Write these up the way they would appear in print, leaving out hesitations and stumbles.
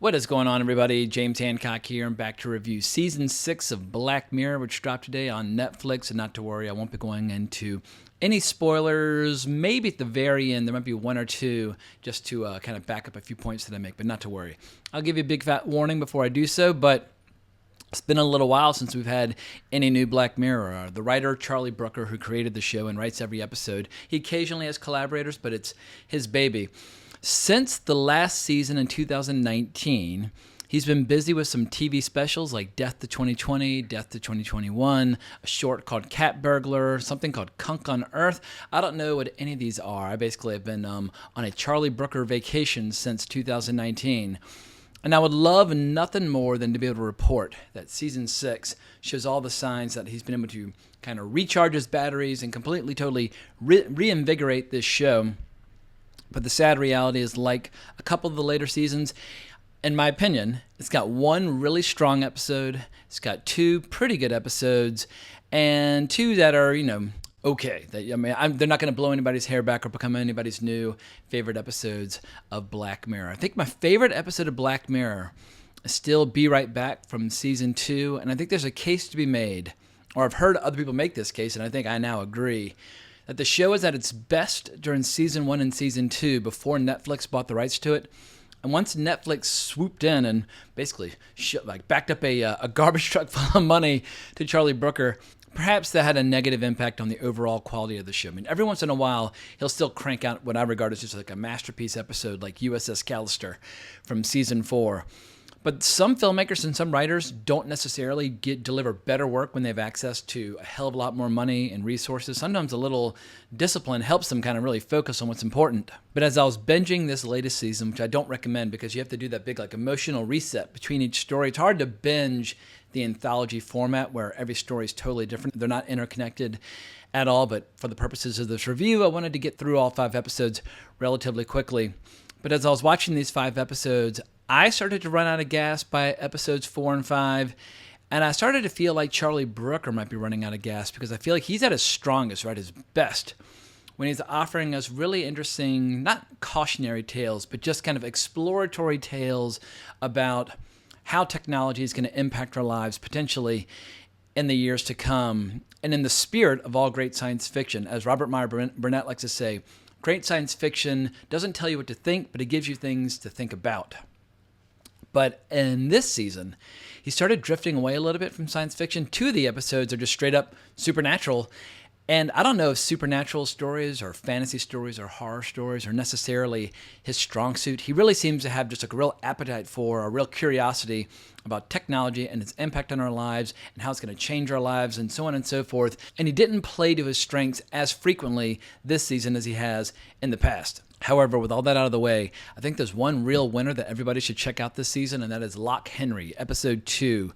What is going on, everybody? James Hancock here. I'm back to review Season 6 of Black Mirror, which dropped today on Netflix. And not to worry, I won't be going into any spoilers. Maybe at the very end, there might be one or two just to kind of back up a few points that I make, but not to worry. I'll give you a big fat warning before I do so, but it's been a little while since we've had any new Black Mirror. The writer, Charlie Brooker, who created the show and writes every episode, he occasionally has collaborators, but it's his baby. Since the last season in 2019, he's been busy with some TV specials like Death to 2020, Death to 2021, a short called Cat Burglar, something called Kunk on Earth. I don't know what any of these are. I basically have been on a Charlie Brooker vacation since 2019. And I would love nothing more than to be able to report that Season 6 shows all the signs that he's been able to kind of recharge his batteries and completely, totally reinvigorate this show. But the sad reality is, like a couple of the later seasons, in my opinion, it's got one really strong episode, it's got two pretty good episodes, and two that are, okay. They're not going to blow anybody's hair back or become anybody's new favorite episodes of Black Mirror. I think my favorite episode of Black Mirror is still Be Right Back from Season 2, and I think there's a case to be made, or I've heard other people make this case, and I think I now agree, that the show is at its best during Season 1 and Season 2 before Netflix bought the rights to it. And once Netflix swooped in and basically backed up a garbage truck full of money to Charlie Brooker, perhaps that had a negative impact on the overall quality of the show. I mean, every once in a while, he'll still crank out what I regard as just like a masterpiece episode like USS Callister from Season 4. But some filmmakers and some writers don't necessarily deliver better work when they have access to a hell of a lot more money and resources. Sometimes a little discipline helps them kind of really focus on what's important. But as I was binging this latest season, which I don't recommend because you have to do that big emotional reset between each story, it's hard to binge the anthology format where every story is totally different. They're not interconnected at all, but for the purposes of this review, I wanted to get through all 5 episodes relatively quickly. But as I was watching these 5 episodes, I started to run out of gas by episodes 4 and 5, and I started to feel like Charlie Brooker might be running out of gas because I feel like he's at his strongest, right, his best, when he's offering us really interesting, not cautionary tales, but just kind of exploratory tales about how technology is going to impact our lives potentially in the years to come. And in the spirit of all great science fiction, as Robert Meyer Burnett likes to say, great science fiction doesn't tell you what to think, but it gives you things to think about. But in this season, he started drifting away a little bit from science fiction. 2 of the episodes are just straight up supernatural. And I don't know if supernatural stories or fantasy stories or horror stories are necessarily his strong suit. He really seems to have just a real appetite for, a real curiosity about technology and its impact on our lives and how it's going to change our lives and so on and so forth. And he didn't play to his strengths as frequently this season as he has in the past. However, with all that out of the way, I think there's one real winner that everybody should check out this season, and that is Loch Henry, episode 2,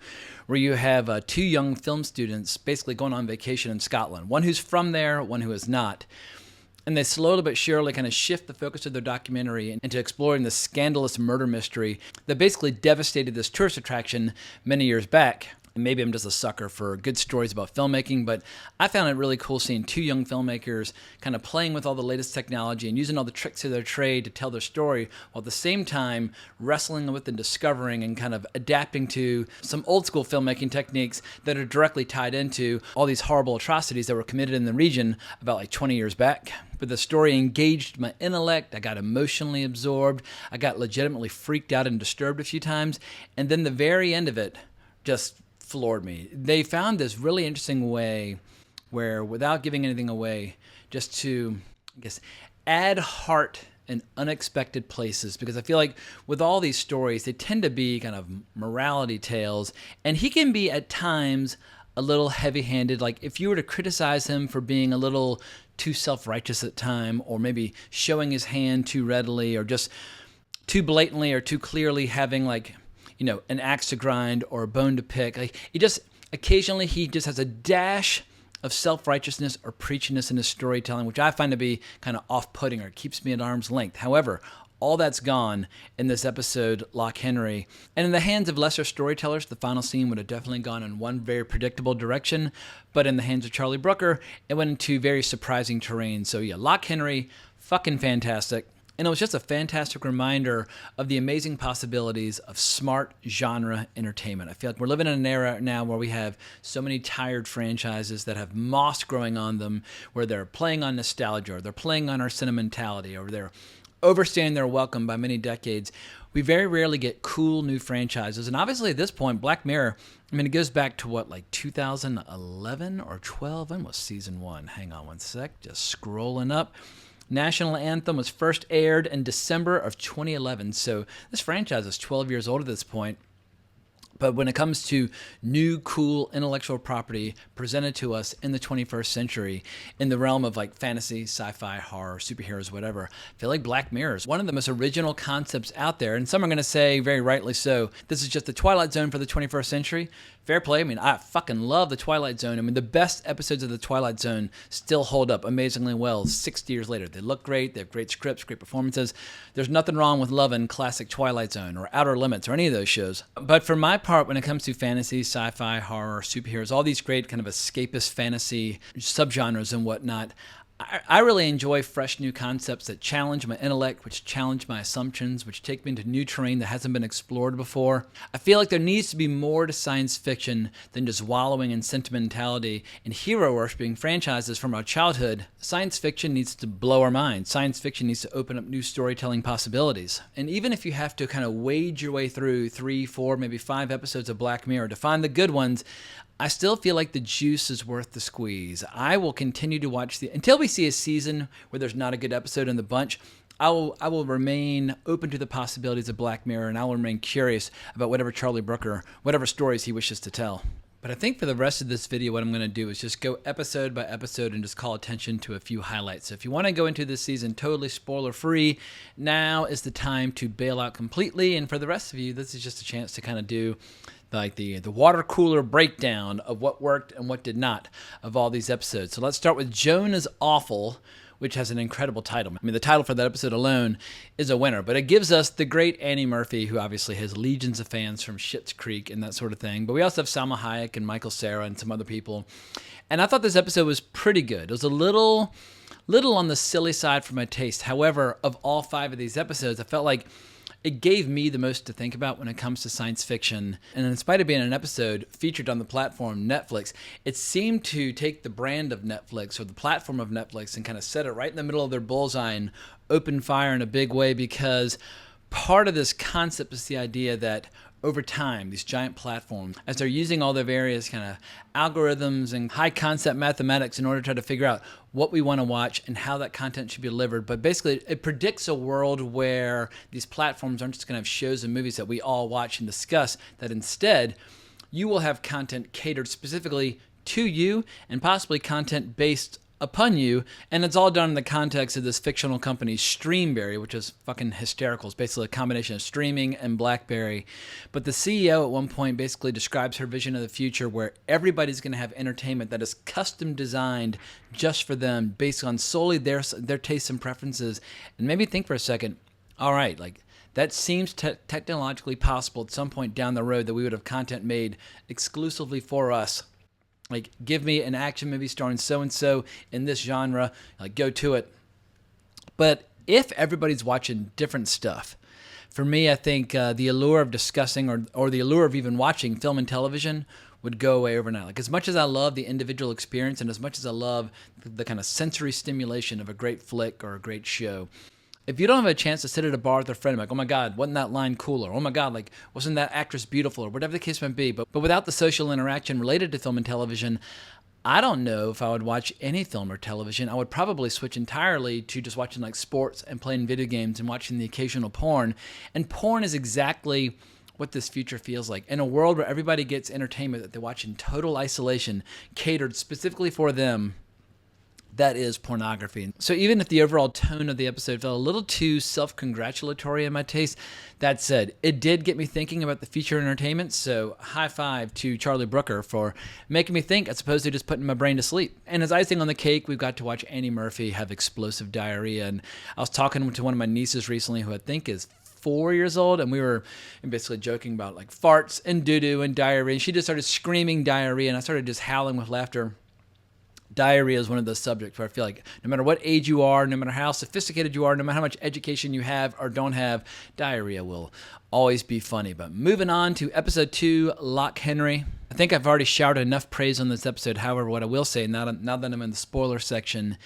where you have 2 young film students basically going on vacation in Scotland. One who's from there, one who is not. And they slowly but surely kind of shift the focus of their documentary into exploring the scandalous murder mystery that basically devastated this tourist attraction many years back. And maybe I'm just a sucker for good stories about filmmaking, but I found it really cool seeing 2 young filmmakers kind of playing with all the latest technology and using all the tricks of their trade to tell their story, while at the same time wrestling with and discovering and kind of adapting to some old school filmmaking techniques that are directly tied into all these horrible atrocities that were committed in the region about 20 years back. But the story engaged my intellect. I got emotionally absorbed. I got legitimately freaked out and disturbed a few times. And then the very end of it just floored me. They found this really interesting way where, without giving anything away, just to, add heart in unexpected places. Because I feel like with all these stories, they tend to be kind of morality tales. And he can be at times a little heavy-handed. Like if you were to criticize him for being a little too self-righteous at time, or maybe showing his hand too readily, or just too blatantly or too clearly having an axe to grind or a bone to pick. Occasionally he just has a dash of self-righteousness or preachiness in his storytelling, which I find to be kind of off-putting or keeps me at arm's length. However, all that's gone in this episode, Loch Henry. And in the hands of lesser storytellers, the final scene would have definitely gone in one very predictable direction. But in the hands of Charlie Brooker, it went into very surprising terrain. So yeah, Loch Henry, fucking fantastic. And it was just a fantastic reminder of the amazing possibilities of smart genre entertainment. I feel like we're living in an era now where we have so many tired franchises that have moss growing on them, where they're playing on nostalgia, or they're playing on our sentimentality, or they're overstaying their welcome by many decades. We very rarely get cool new franchises. And obviously at this point, Black Mirror, I mean, it goes back to what, like 2011 or 12? When was season 1? Hang on one sec, just scrolling up. National Anthem was first aired in December of 2011. So this franchise is 12 years old at this point. But when it comes to new, cool intellectual property presented to us in the 21st century in the realm of like fantasy, sci-fi, horror, superheroes, whatever, I feel like Black Mirror is one of the most original concepts out there. And some are going to say, very rightly so, this is just the Twilight Zone for the 21st century. Fair play. I mean, I fucking love the Twilight Zone. I mean, the best episodes of the Twilight Zone still hold up amazingly well 60 years later. They look great. They have great scripts, great performances. There's nothing wrong with loving classic Twilight Zone or Outer Limits or any of those shows. But for my part, when it comes to fantasy, sci-fi, horror, superheroes, all these great kind of escapist fantasy subgenres and whatnot, I really enjoy fresh new concepts that challenge my intellect, which challenge my assumptions, which take me into new terrain that hasn't been explored before. I feel like there needs to be more to science fiction than just wallowing in sentimentality and hero worshipping franchises from our childhood. Science fiction needs to blow our minds. Science fiction needs to open up new storytelling possibilities. And even if you have to kind of wade your way through 3, 4, maybe 5 episodes of Black Mirror to find the good ones, I still feel like the juice is worth the squeeze. I will continue to watch until we see a season where there's not a good episode in the bunch. I will remain open to the possibilities of Black Mirror, and I will remain curious about whatever Charlie Brooker, whatever stories he wishes to tell. But I think for the rest of this video, what I'm going to do is just go episode by episode and just call attention to a few highlights. So if you want to go into this season totally spoiler-free, now is the time to bail out completely. And for the rest of you, this is just a chance to kind of do like the water cooler breakdown of what worked and what did not of all these episodes. So let's start with Joan is Awful, which has an incredible title. I mean, the title for that episode alone is a winner, but it gives us the great Annie Murphy, who obviously has legions of fans from Schitt's Creek and that sort of thing. But we also have Salma Hayek and Michael Cera and some other people. And I thought this episode was pretty good. It was a little on the silly side for my taste. However, of all 5 of these episodes, I felt like it gave me the most to think about when it comes to science fiction. And in spite of being an episode featured on the platform Netflix, it seemed to take the brand of Netflix or the platform of Netflix and kind of set it right in the middle of their bullseye and open fire in a big way, because part of this concept is the idea that over time, these giant platforms, as they're using all their various kind of algorithms and high concept mathematics in order to try to figure out what we want to watch and how that content should be delivered. But basically, it predicts a world where these platforms aren't just going to have shows and movies that we all watch and discuss, that instead, you will have content catered specifically to you and possibly content based upon you, and it's all done in the context of this fictional company, Streamberry, which is fucking hysterical. It's basically a combination of streaming and BlackBerry. But the CEO at one point basically describes her vision of the future where everybody's going to have entertainment that is custom designed just for them based on solely their tastes and preferences. And maybe think for a second, all right, like that seems technologically possible at some point down the road, that we would have content made exclusively for us. Like, give me an action movie starring so-and-so in this genre, like, go to it. But if everybody's watching different stuff, for me, I think the allure of discussing or the allure of even watching film and television would go away overnight. Like, as much as I love the individual experience and as much as I love the kind of sensory stimulation of a great flick or a great show, if you don't have a chance to sit at a bar with a friend, like, oh my God, wasn't that line cool? Or, oh my God, like, wasn't that actress beautiful? Or whatever the case might be. But without the social interaction related to film and television, I don't know if I would watch any film or television. I would probably switch entirely to just watching like sports and playing video games and watching the occasional porn. And porn is exactly what this future feels like. In a world where everybody gets entertainment that they watch in total isolation, catered specifically for them, that is pornography. So even if the overall tone of the episode felt a little too self-congratulatory in my taste, that said, it did get me thinking about the future entertainment, so high five to Charlie Brooker for making me think as opposed to just putting my brain to sleep. And as icing on the cake, we've got to watch Annie Murphy have explosive diarrhea. And I was talking to one of my nieces recently who I think is 4 years old, and we were basically joking about like farts and doo-doo and diarrhea. And she just started screaming diarrhea, and I started just howling with laughter. Diarrhea is one of those subjects where I feel like no matter what age you are, no matter how sophisticated you are, no matter how much education you have or don't have, diarrhea will always be funny. But moving on to episode 2, Lock Henry. I think I've already shouted enough praise on this episode. However, what I will say, now that I'm in the spoiler section,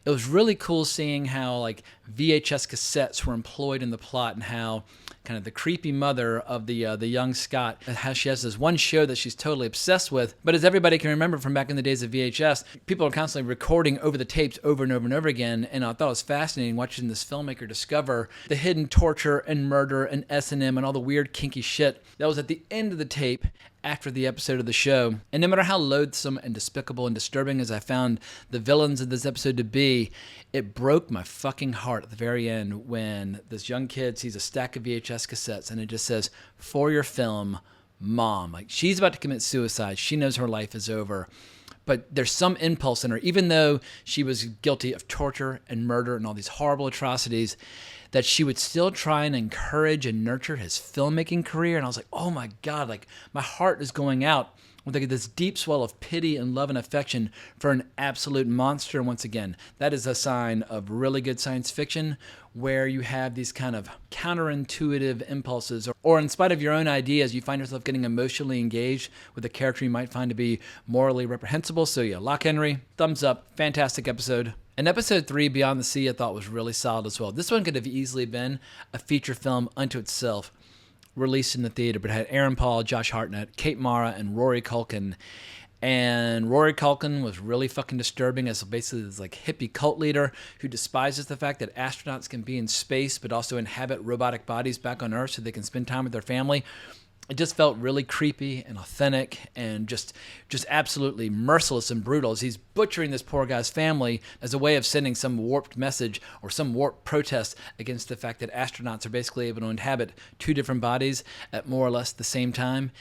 it was really cool seeing how like VHS cassettes were employed in the plot and how kind of the creepy mother of the young Scott, how she has this one show that she's totally obsessed with. But as everybody can remember from back in the days of VHS, people are constantly recording over the tapes over and over and over again. And I thought it was fascinating watching this filmmaker discover the hidden torture and murder and S&M and all the weird kinky shit that was at the end of the tape after the episode of the show. And no matter how loathsome and despicable and disturbing as I found the villains of this episode to be, it broke my fucking heart at the very end when this young kid sees a stack of VHS cassettes and it just says, "For your film, Mom." Like, she's about to commit suicide. She knows her life is over. But there's some impulse in her, even though she was guilty of torture and murder and all these horrible atrocities, that she would still try and encourage and nurture his filmmaking career. And I was like, oh my God, like my heart is going out with like this deep swell of pity and love and affection for an absolute monster. And once again, that is a sign of really good science fiction where you have these kind of counterintuitive impulses, or in spite of your own ideas, you find yourself getting emotionally engaged with a character you might find to be morally reprehensible. So yeah, Lock Henry, thumbs up, fantastic episode. And episode 3, Beyond the Sea, I thought was really solid as well. This one could have easily been a feature film unto itself, released in the theater, but it had Aaron Paul, Josh Hartnett, Kate Mara, and Rory Culkin. And Rory Culkin was really fucking disturbing as basically this like hippie cult leader who despises the fact that astronauts can be in space but also inhabit robotic bodies back on Earth so they can spend time with their family. It just felt really creepy and authentic and just absolutely merciless and brutal as he's butchering this poor guy's family as a way of sending some warped message or some warped protest against the fact that astronauts are basically able to inhabit 2 different bodies at more or less the same time.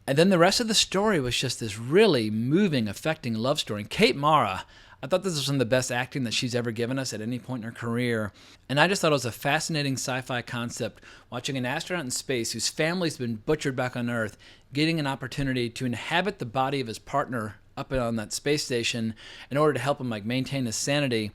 And then the rest of the story was just this really moving, affecting love story. And Kate Mara, I thought this was some of the best acting that she's ever given us at any point in her career. And I just thought it was a fascinating sci-fi concept, watching an astronaut in space whose family's been butchered back on Earth, getting an opportunity to inhabit the body of his partner up on that space station in order to help him like maintain his sanity,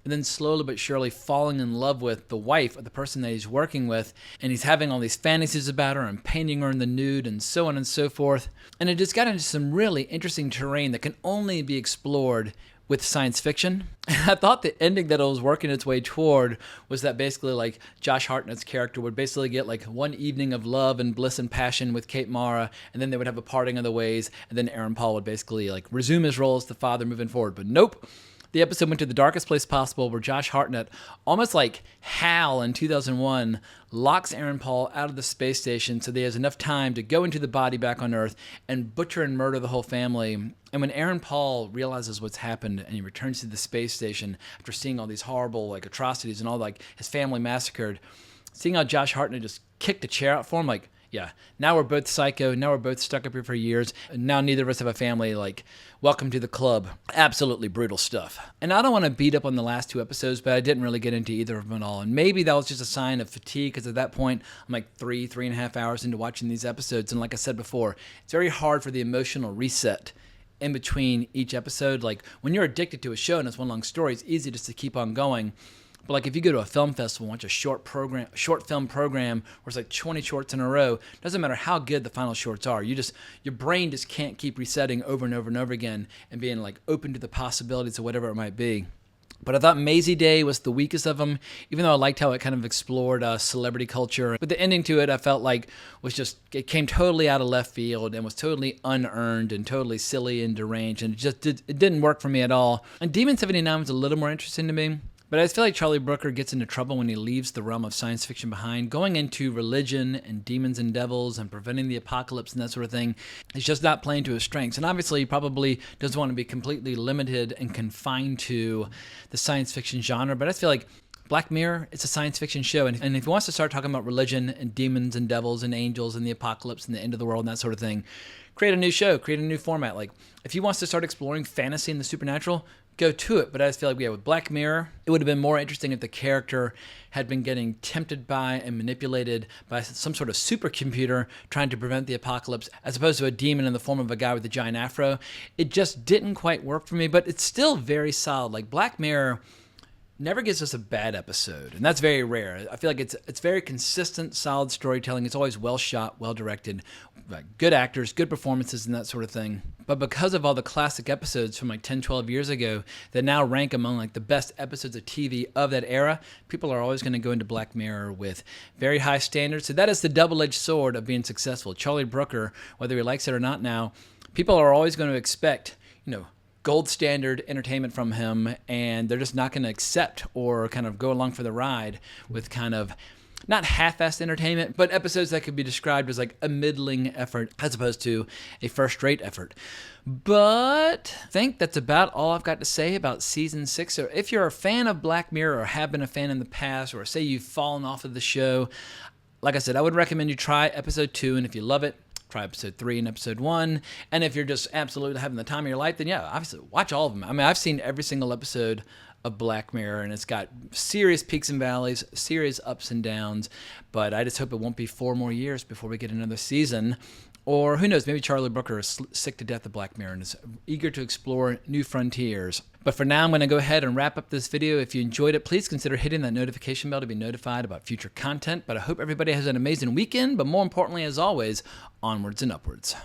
and then slowly but surely falling in love with the wife of the person that he's working with, and he's having all these fantasies about her and painting her in the nude and so on and so forth. And it just got into some really interesting terrain that can only be explored with science fiction. I thought the ending that it was working its way toward was that basically like Josh Hartnett's character would basically get like one evening of love and bliss and passion with Kate Mara, and then they would have a parting of the ways, and then Aaron Paul would basically like resume his role as the father moving forward. But nope. The episode went to the darkest place possible where Josh Hartnett, almost like Hal in 2001, locks Aaron Paul out of the space station so that he has enough time to go into the body back on Earth and butcher and murder the whole family. And when Aaron Paul realizes what's happened and he returns to the space station after seeing all these horrible like atrocities and all like his family massacred, seeing how Josh Hartnett just kicked a chair out for him, like, yeah, now we're both psycho. Now we're both stuck up here for years. And now neither of us have a family. Like, welcome to the club. Absolutely brutal stuff. And I don't want to beat up on the last 2 episodes, but I didn't really get into either of them at all. And maybe that was just a sign of fatigue because at that point, I'm like 3.5 hours into watching these episodes. And like I said before, it's very hard for the emotional reset in between each episode. Like when you're addicted to a show and it's one long story, it's easy just to keep on going. But like if you go to a film festival and watch a short film program where it's like 20 shorts in a row, doesn't matter how good the final shorts are, your brain just can't keep resetting over and over and over again and being like open to the possibilities of whatever it might be. But I thought Maisie Day was the weakest of them, even though I liked how it kind of explored celebrity culture. But the ending to it, I felt like it came totally out of left field and was totally unearned and totally silly and deranged, and it didn't work for me at all. And Demon 79 was a little more interesting to me. But I just feel like Charlie Brooker gets into trouble when he leaves the realm of science fiction behind, going into religion and demons and devils and preventing the apocalypse and that sort of thing. He's just not playing to his strengths. And obviously he probably doesn't want to be completely limited and confined to the science fiction genre. But I just feel like Black Mirror, it's a science fiction show. And if he wants to start talking about religion and demons and devils and angels and the apocalypse and the end of the world and that sort of thing, create a new show, create a new format. Like if he wants to start exploring fantasy and the supernatural, go to it, but I just feel like, with Black Mirror, it would have been more interesting if the character had been getting tempted by and manipulated by some sort of supercomputer trying to prevent the apocalypse, as opposed to a demon in the form of a guy with a giant afro. It just didn't quite work for me, but it's still very solid. Like, Black Mirror never gives us a bad episode, and that's very rare. I feel like it's very consistent, solid storytelling. It's always well shot, well directed, good actors, good performances, and that sort of thing. But because of all the classic episodes from like 10, 12 years ago that now rank among like the best episodes of TV of that era, people are always going to go into Black Mirror with very high standards. So that is the double-edged sword of being successful. Charlie Brooker, whether he likes it or not now, people are always going to expect, gold standard entertainment from him, and they're just not going to accept or kind of go along for the ride with kind of not half-assed entertainment, but episodes that could be described as like a middling effort as opposed to a first-rate effort. But I think that's about all I've got to say about season 6. So if you're a fan of Black Mirror or have been a fan in the past, or say you've fallen off of the show, like I said, I would recommend you try episode 2, and if you love it, try episode 3 and episode 1. And if you're just absolutely having the time of your life, then yeah, obviously watch all of them. I mean, I've seen every single episode of Black Mirror, and it's got serious peaks and valleys, serious ups and downs, but I just hope it won't be 4 more years before we get another season. Or who knows, maybe Charlie Brooker is sick to death of Black Mirror and is eager to explore new frontiers. But for now, I'm going to go ahead and wrap up this video. If you enjoyed it, please consider hitting that notification bell to be notified about future content. But I hope everybody has an amazing weekend, but more importantly, as always, onwards and upwards.